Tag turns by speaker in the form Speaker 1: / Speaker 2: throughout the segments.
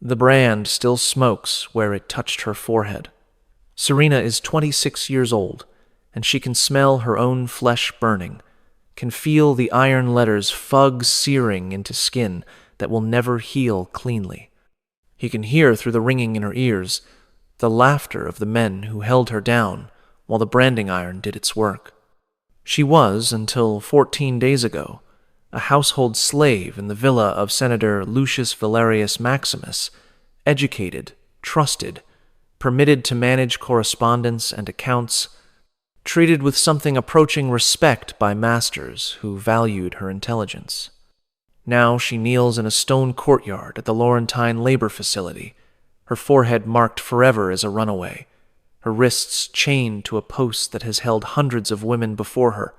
Speaker 1: The brand still smokes where it touched her forehead. Serena is 26 years old, and she can smell her own flesh burning, can feel the iron letters fug searing into skin that will never heal cleanly. He can hear through the ringing in her ears the laughter of the men who held her down while the branding iron did its work. She was, until 14 days ago, a household slave in the villa of Senator Lucius Valerius Maximus, educated, trusted, permitted to manage correspondence and accounts, treated with something approaching respect by masters who valued her intelligence. Now she kneels in a stone courtyard at the Laurentine labor facility, her forehead marked forever as a runaway, her wrists chained to a post that has held hundreds of women before her,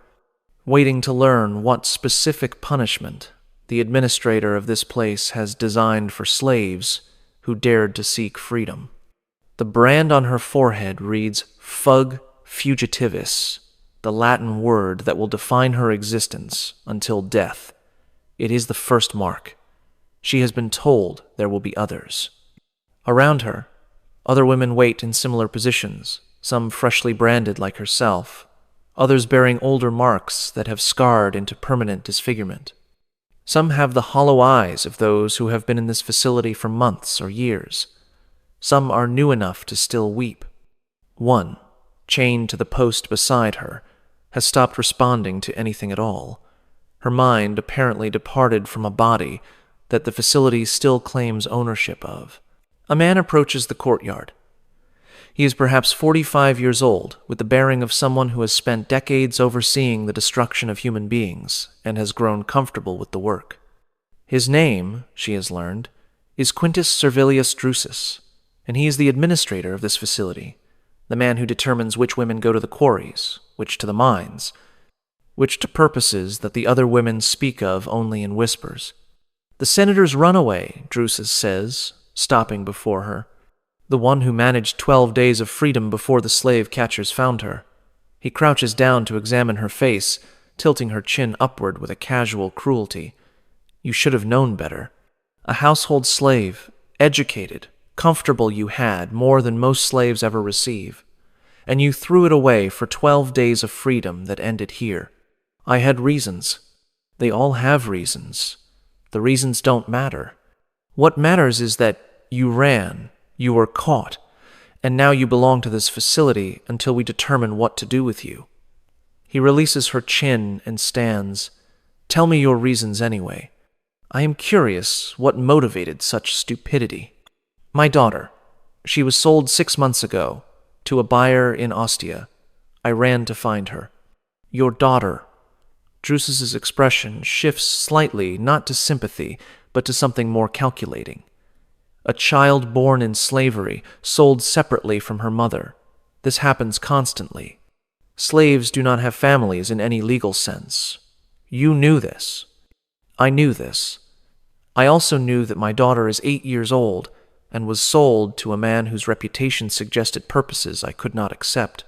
Speaker 1: waiting to learn what specific punishment the administrator of this place has designed for slaves who dared to seek freedom. The brand on her forehead reads Fug Fugitivis, the Latin word that will define her existence until death. It is the first mark. She has been told there will be others. Around her, other women wait in similar positions, some freshly branded like herself, others bearing older marks that have scarred into permanent disfigurement. Some have the hollow eyes of those who have been in this facility for months or years. Some are new enough to still weep. One, chained to the post beside her, has stopped responding to anything at all. Her mind apparently departed from a body that the facility still claims ownership of. A man approaches the courtyard. He is perhaps 45 years old, with the bearing of someone who has spent decades overseeing the destruction of human beings and has grown comfortable with the work. His name, she has learned, is Quintus Servilius Drusus, and he is the administrator of this facility, the man who determines which women go to the quarries, which to the mines, which to purposes that the other women speak of only in whispers. The senator's runaway, Drusus says, stopping before her, the one who managed 12 days of freedom before the slave catchers found her. He crouches down to examine her face, tilting her chin upward with a casual cruelty. You should have known better. A household slave, educated, comfortable you had more than most slaves ever receive, and you threw it away for 12 days of freedom that ended here. I had reasons. They all have reasons. The reasons don't matter. What matters is that you ran, you were caught, and now you belong to this facility until we determine what to do with you. He releases her chin and stands. Tell me your reasons anyway. I am curious what motivated such stupidity. My daughter. She was sold 6 months ago to a buyer in Ostia. I ran to find her. Your daughter. Drusus's expression shifts slightly, not to sympathy, but to something more calculating. A child born in slavery, sold separately from her mother. This happens constantly. Slaves do not have families in any legal sense. You knew this. I knew this. I also knew that my daughter is 8 years old and was sold to a man whose reputation suggested purposes I could not accept.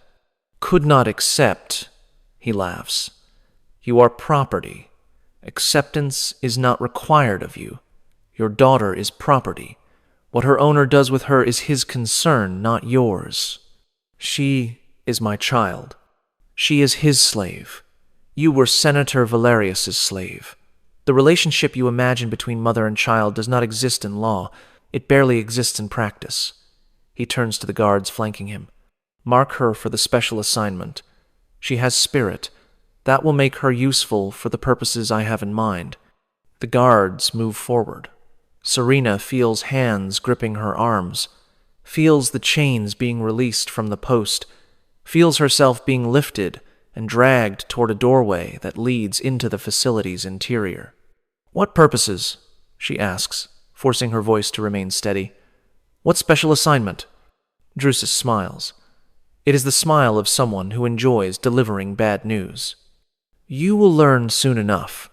Speaker 1: Could not accept, he laughs. You are property. Acceptance is not required of you. Your daughter is property. What her owner does with her is his concern, not yours. She is my child. She is his slave. You were Senator Valerius's slave. The relationship you imagine between mother and child does not exist in law. It barely exists in practice. He turns to the guards flanking him. Mark her for the special assignment. She has spirit. That will make her useful for the purposes I have in mind. The guards move forward. Serena feels hands gripping her arms, feels the chains being released from the post, feels herself being lifted and dragged toward a doorway that leads into the facility's interior. What purposes? She asks, forcing her voice to remain steady. What special assignment? Drusus smiles. It is the smile of someone who enjoys delivering bad news. You will learn soon enough.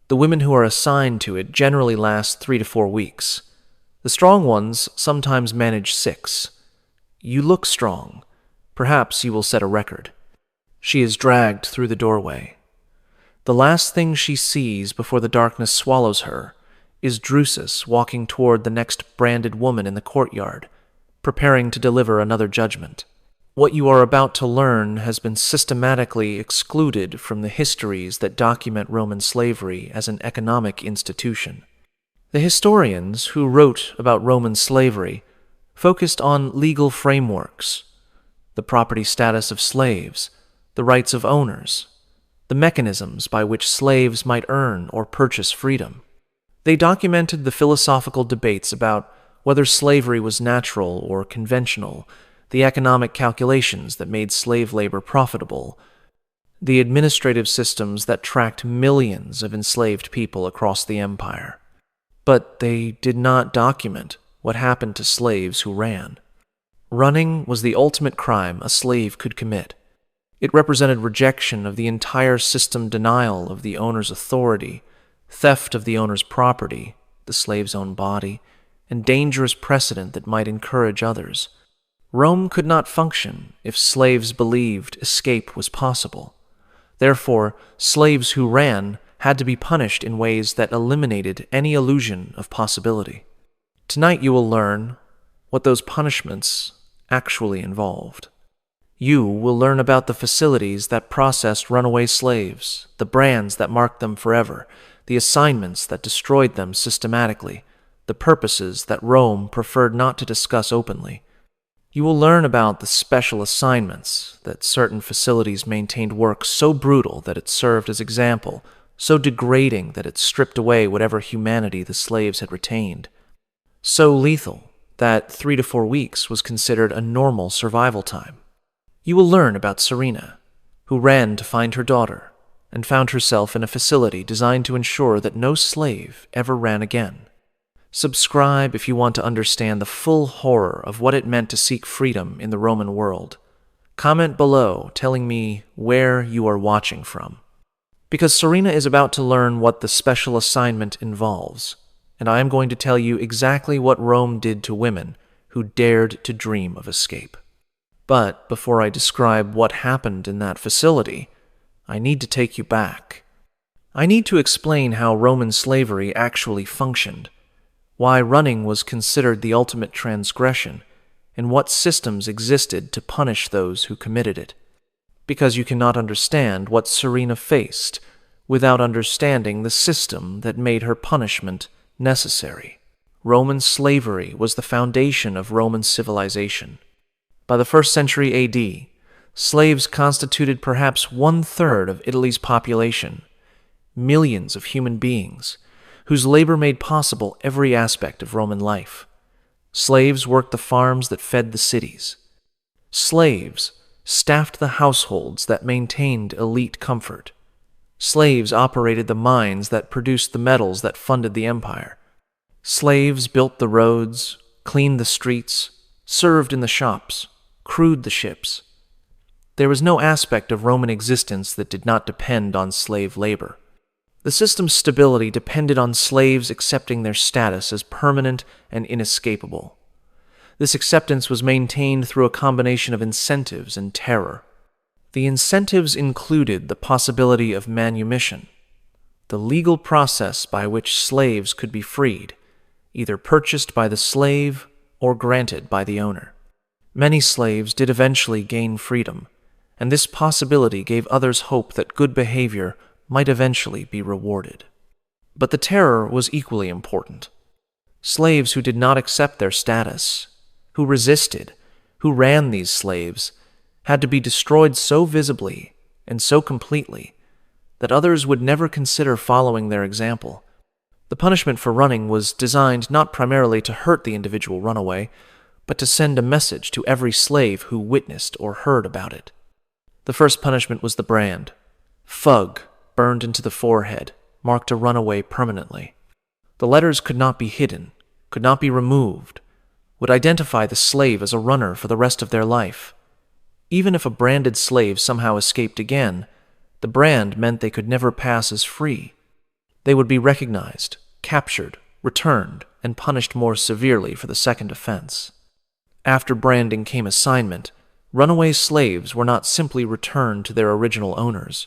Speaker 1: The women who are assigned to it generally last 3 to 4 weeks. The strong ones sometimes manage 6. You look strong. Perhaps you will set a record. She is dragged through the doorway. The last thing she sees before the darkness swallows her is Drusus walking toward the next branded woman in the courtyard, preparing to deliver another judgment. What you are about to learn has been systematically excluded from the histories that document Roman slavery as an economic institution. The historians who wrote about Roman slavery focused on legal frameworks, the property status of slaves, the rights of owners, the mechanisms by which slaves might earn or purchase freedom. They documented the philosophical debates about whether slavery was natural or conventional, the economic calculations that made slave labor profitable, the administrative systems that tracked millions of enslaved people across the empire. But they did not document what happened to slaves who ran. Running was the ultimate crime a slave could commit. It represented rejection of the entire system, denial of the owner's authority, theft of the owner's property, the slave's own body, and dangerous precedent that might encourage others. Rome could not function if slaves believed escape was possible. Therefore, slaves who ran had to be punished in ways that eliminated any illusion of possibility. Tonight you will learn what those punishments actually involved. You will learn about the facilities that processed runaway slaves, the brands that marked them forever, the assignments that destroyed them systematically, the purposes that Rome preferred not to discuss openly. You will learn about the special assignments that certain facilities maintained work so brutal that it served as example, so degrading that it stripped away whatever humanity the slaves had retained, so lethal that 3 to 4 weeks was considered a normal survival time. You will learn about Serena, who ran to find her daughter and found herself in a facility designed to ensure that no slave ever ran again. Subscribe if you want to understand the full horror of what it meant to seek freedom in the Roman world. Comment below telling me where you are watching from. Because Serena is about to learn what the special assignment involves, and I am going to tell you exactly what Rome did to women who dared to dream of escape. But before I describe what happened in that facility, I need to take you back. I need to explain how Roman slavery actually functioned, why running was considered the ultimate transgression, and what systems existed to punish those who committed it. Because you cannot understand what Serena faced without understanding the system that made her punishment necessary. Roman slavery was the foundation of Roman civilization. By the 1st century AD, slaves constituted perhaps 1/3 of Italy's population, millions of human beings, whose labor made possible every aspect of Roman life. Slaves worked the farms that fed the cities. Slaves staffed the households that maintained elite comfort. Slaves operated the mines that produced the metals that funded the empire. Slaves built the roads, cleaned the streets, served in the shops, crewed the ships. There was no aspect of Roman existence that did not depend on slave labor. The system's stability depended on slaves accepting their status as permanent and inescapable. This acceptance was maintained through a combination of incentives and terror. The incentives included the possibility of manumission, the legal process by which slaves could be freed, either purchased by the slave or granted by the owner. Many slaves did eventually gain freedom, and this possibility gave others hope that good behavior might eventually be rewarded. But the terror was equally important. Slaves who did not accept their status, who resisted, who ran these slaves, had to be destroyed so visibly and so completely that others would never consider following their example. The punishment for running was designed not primarily to hurt the individual runaway, but to send a message to every slave who witnessed or heard about it. The first punishment was the brand. Fug, burned into the forehead, marked a runaway permanently. The letters could not be hidden, could not be removed, would identify the slave as a runner for the rest of their life. Even if a branded slave somehow escaped again, the brand meant they could never pass as free. They would be recognized, captured, returned, and punished more severely for the second offense. After branding came assignment. Runaway slaves were not simply returned to their original owners.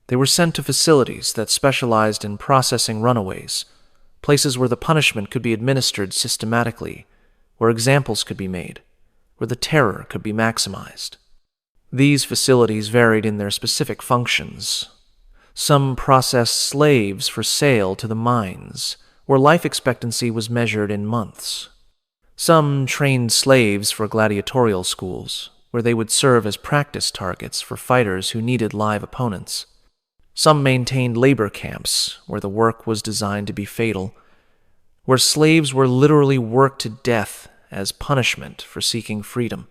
Speaker 1: They were sent to facilities that specialized in processing runaways, places where the punishment could be administered systematically, where examples could be made, where the terror could be maximized. These facilities varied in their specific functions. Some processed slaves for sale to the mines, where life expectancy was measured in months. Some trained slaves for gladiatorial schools, where they would serve as practice targets for fighters who needed live opponents. Some maintained labor camps, where the work was designed to be fatal, where slaves were literally worked to death as punishment for seeking freedom.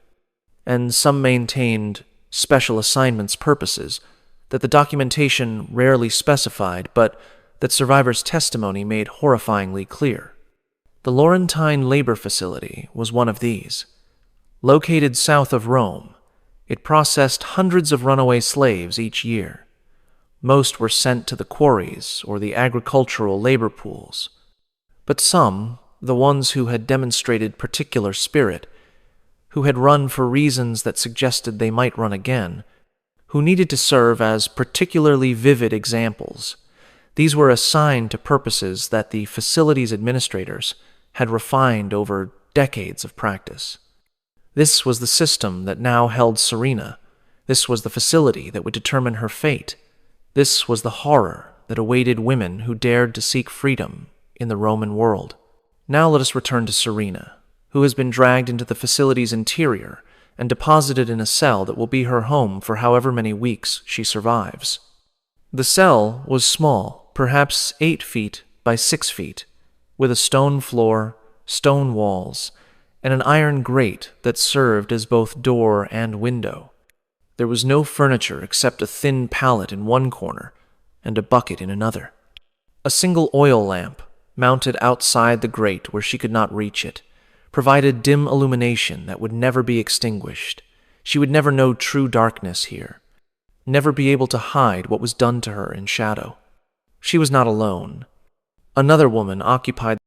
Speaker 1: And some maintained special assignments purposes that the documentation rarely specified, but that survivors' testimony made horrifyingly clear. The Laurentine Labor Facility was one of these. Located south of Rome, it processed hundreds of runaway slaves each year. Most were sent to the quarries or the agricultural labor pools. But some, the ones who had demonstrated particular spirit, who had run for reasons that suggested they might run again, who needed to serve as particularly vivid examples, these were assigned to purposes that the facility's administrators had refined over decades of practice. This was the system that now held Serena. This was the facility that would determine her fate. This was the horror that awaited women who dared to seek freedom in the Roman world. Now let us return to Serena, who has been dragged into the facility's interior and deposited in a cell that will be her home for however many weeks she survives. The cell was small, perhaps 8 feet by 6 feet, with a stone floor, stone walls, and an iron grate that served as both door and window. There was no furniture except a thin pallet in one corner and a bucket in another. A single oil lamp, mounted outside the grate where she could not reach it, provided dim illumination that would never be extinguished. She would never know true darkness here, never be able to hide what was done to her in shadow. She was not alone. Another woman occupied